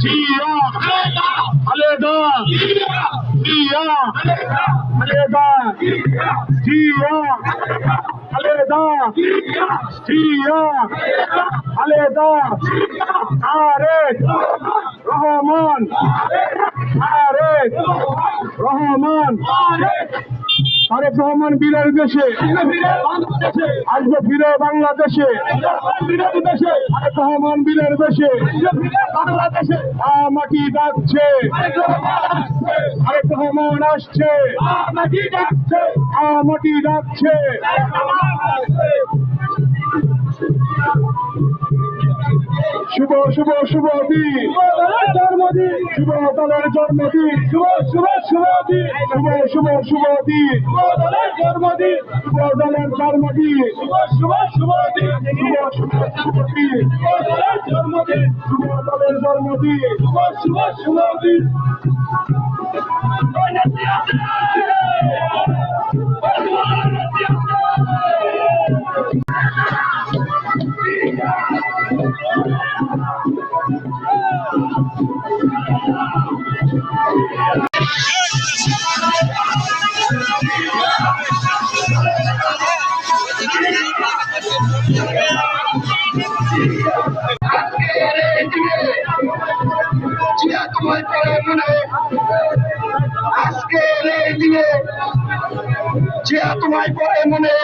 জিয়া খালেদা জিয়া খালেদা জিয়া খালেদা জিয়া খালেদা তারেক রহমান তারেক রহমান তারেক রহমান বীরের দেশে আসবে ফিরে বাংলাদেশে তারেক রহমান বীরের দেশে মাটি ডাকছে তারেক রহমান আসছে মাটি ডাকছে শুভ শুভ শুভ দিন জন্মদিন শুভ দলের জন্মদিন শুভ শুভ শুভ দিন শুভ শুভ শুভ দিন জন্মদিন শুভ দলের জন্মদিন শুভ শুভ শুভ দিন শুভ শুভ শুভ দিন জন্মদিন শুভ দলের জন্মদিন শুভ শুভ শুভ দিন আজকের এই দিনে জিয়া তোমায় পরে মনে